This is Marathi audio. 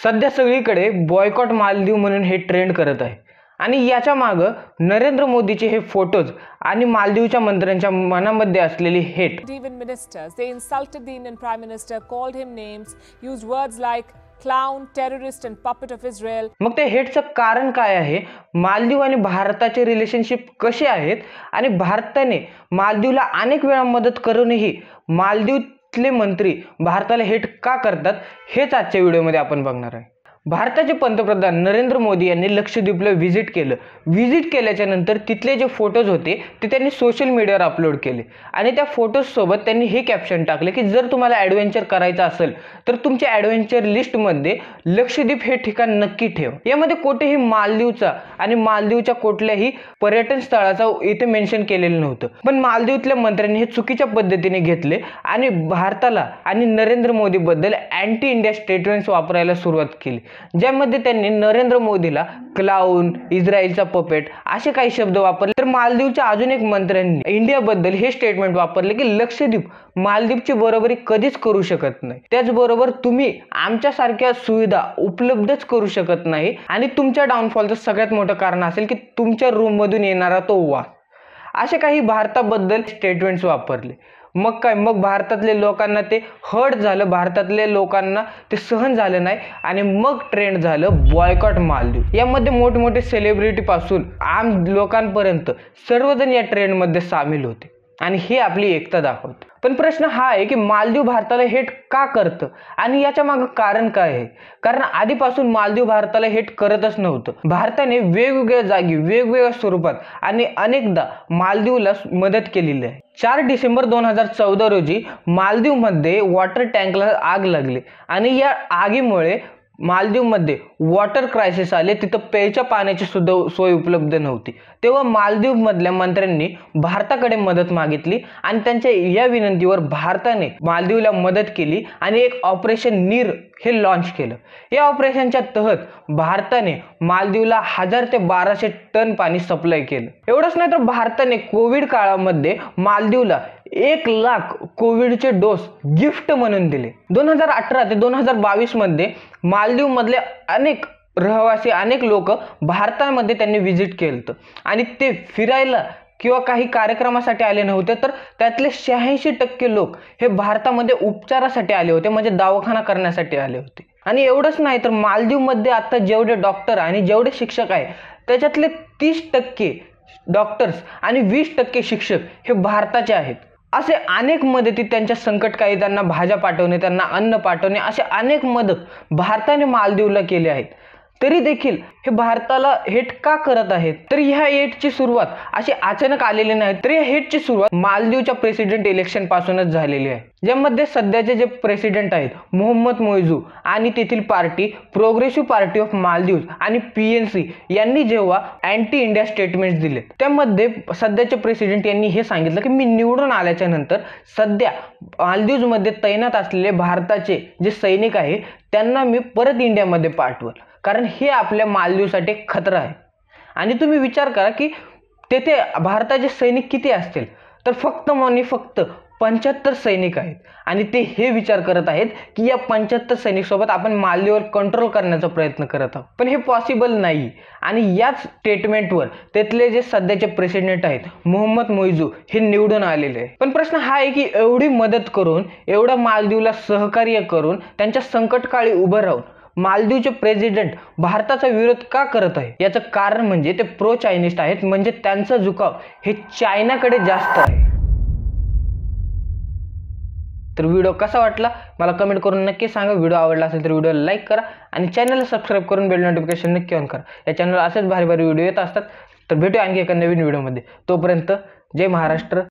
सध्या सगळीकडे बॉयकॉट मालदीव म्हणून हे ट्रेंड करत आहे आणि याच्या मागे नरेंद्र मोदीचे हे फोटोज आणि मालदीवच्या मंत्र्यांच्या मनामध्ये असलेली hate. Even ministers, they insulted the Indian Prime Minister, called him names, used words like clown, terrorist and puppet of Israel. मग ते हेटचं कारण काय आहे, मालदीव आणि भारताचे रिलेशनशिप कसे आहेत आणि भारताने मालदीवला अनेक वेळा मदत करूनही मालदीवतले मंत्री भारताला हेट का करतात, हेच आजच्या व्हिडिओमध्ये आपण बघणार आहे. भारताचे पंतप्रधान नरेंद्र मोदी यांनी लक्षद्वीपला व्हिजिट केलं. व्हिजिट केल्याच्या नंतर तिथले जे फोटोज होते ते त्यांनी सोशल मीडियावर अपलोड केले आणि त्या फोटोज सोबत त्यांनी हे कॅप्शन टाकले की जर तुम्हाला ॲडव्हेंचर करायचं असेल तर तुमच्या ॲडव्हेंचर लिस्टमध्ये लक्षद्वीप हे ठिकाण नक्की ठेवा. यामध्ये कोठेही मालदीवचा आणि मालदीवच्या कुठल्याही पर्यटन स्थळाचा इथे मेन्शन केलेलं नव्हतं, पण मालदीवतल्या मंत्र्यांनी हे चुकीच्या पद्धतीने घेतले आणि भारताला आणि नरेंद्र मोदीबद्दल अँटी इंडिया स्टेटमेंट्स वापरायला सुरुवात केली, ज्यामध्ये त्यांनी नरेंद्र मोदीला क्लाउन, इस्रायलचा पपेट असे काही शब्द वापरले. तर मालदीवच्या अजून एक मंत्र्यांनी इंडियाबद्दल हे स्टेटमेंट वापरले की लक्षद्वीप मालदीवची बरोबरी कधीच करू शकत नाही, त्याचबरोबर तुम्ही आमच्यासारख्या सुविधा उपलब्धच करू शकत नाही आणि तुमच्या डाऊनफॉलचं सगळ्यात मोठं कारण असेल की तुमच्या रूममधून येणारा तो वास. असे काही भारताबद्दल स्टेटमेंट्स वापरले. मग भारतातले लोकांना ते हर्ट झालं, भारतातले लोकांना ते सहन झालं नाही आणि मग ट्रेंड झालं बॉयकॉट मालदीव. यामध्ये मोठमोठे सेलिब्रिटी पासून आम लोकांपर्यंत सर्वजण या ट्रेंडमध्ये सामील होते आणि हे आपली एकता दाखवतं. पण प्रश्न हा आहे की मालदीव भारताला हेट का करतं आणि याच्या मागे कारण काय आहे. कारण आधीपासून मालदीव भारताला हेट करतच नव्हतं. भारताने वेगवेगळ्या जागी वेगवेगळ्या स्वरूपात आणि अनेकदा मालदीवला मदत केलेली आहे. 4 डिसेंबर 2014 रोजी मालदीवमध्ये वॉटर टँकला आग लागली आणि या आगीमुळे मालदीवमध्ये वॉटर क्रायसिस आले. तिथं प्यायच्या पाण्याची सुद्धा सोय उपलब्ध नव्हती. तेव्हा मालदीवमधल्या मंत्र्यांनी भारताकडे मदत मागितली आणि त्यांच्या या विनंतीवर भारताने मालदीवला मदत केली आणि एक ऑपरेशन नीर हे लॉन्च केलं. या ऑपरेशनच्या तहत भारताने मालदीवला 1000 ते 1200 टन पाणी सप्लाय केलं. एवढंच नाही तर भारताने कोविड काळामध्ये मालदीवला 1 लाख कोविडचे डोस गिफ्ट म्हणून दिले. 2018 ते 2022 मध्ये मालदीव मधले अनेक रहिवासी, अनेक लोक भारतामध्ये त्यांनी व्हिजिट केलं आणि ते फिरायला किंवा काही कार्यक्रमासाठी आले नव्हते, तर त्यातले 86% लोक हे भारतामध्ये उपचारासाठी आले होते, म्हणजे दवाखाना करण्यासाठी आले होते. आणि एवढंच नाही तर मालदीवमध्ये आता जेवढे डॉक्टर आणि जेवढे शिक्षक आहे त्याच्यातले 30% डॉक्टर्स आणि 20% शिक्षक हे भारताचे आहेत. असे अनेक मदती, त्यांच्या संकटकाळी त्यांना भाज्या पाठवणे, त्यांना अन्न पाठवणे, असे अनेक मदत भारताने मालदीवला केले आहेत. तरी देखील हे भारताला हेट का करत आहेत. तर ह्या हेटची सुरुवात अशी अचानक आलेली नाही, तर या हेटची सुरुवात मालदीवच्या प्रेसिडेंट इलेक्शन पासूनच झालेली आहे, ज्यामध्ये सध्याचे जे प्रेसिडेंट आहेत मोहम्मद मोइझू आणि तेथील party progressive party of Maldives आणि PNC यांनी जेव्हा अँटी इंडिया स्टेटमेंट्स दिले, त्यामध्ये सध्याचे प्रेसिडेंट यांनी हे सांगितलं की मी निवडून आल्याच्या नंतर सध्या मालदीवमध्ये तैनात असलेले भारताचे जे सैनिक आहे त्यांना मी परत इंडियामध्ये पाठवल, कारण हे आपल्या मालदीवसाठी खतरा आहे. आणि तुम्ही विचार करा की तेथे भारताचे सैनिक किती असतील, तर फक्त 75 सैनिक आहेत आणि ते हे विचार करत आहेत की या 75 सैनिक सोबत आपण मालदीववर कंट्रोल करण्याचा प्रयत्न करत आहोत. पण हे पॉसिबल नाही आणि याच स्टेटमेंटवर तिथले जे सध्याचे प्रेसिडेंट आहेत मोहम्मद मोइझू हे निवडून आलेले आहे. पण प्रश्न हा आहे की एवढी मदत करून, एवढा मालदीवला सहकार्य करून, त्यांच्या संकटकाळी उभं राहून मालदीवचे प्रेसिडेंट भारताचा विरोध का करत आहे. याचं कारण म्हणजे ते प्रो चायनिस्ट आहेत, म्हणजे त्यांचा झुकाव हे चायनाकडे जास्त आहे. तर व्हिडिओ कसा वाटला मला कमेंट करून नक्की सांगा. व्हिडिओ आवडला असेल तर व्हिडिओला लाईक करा आणि चॅनलला सबस्क्राईब करून बेल नोटिफिकेशन नक्की ऑन करा. या चॅनलला असेच भारी भारी व्हिडिओ येत असतात. तर भेटूया आणखी एका नवीन व्हिडिओमध्ये. तोपर्यंत जय महाराष्ट्र.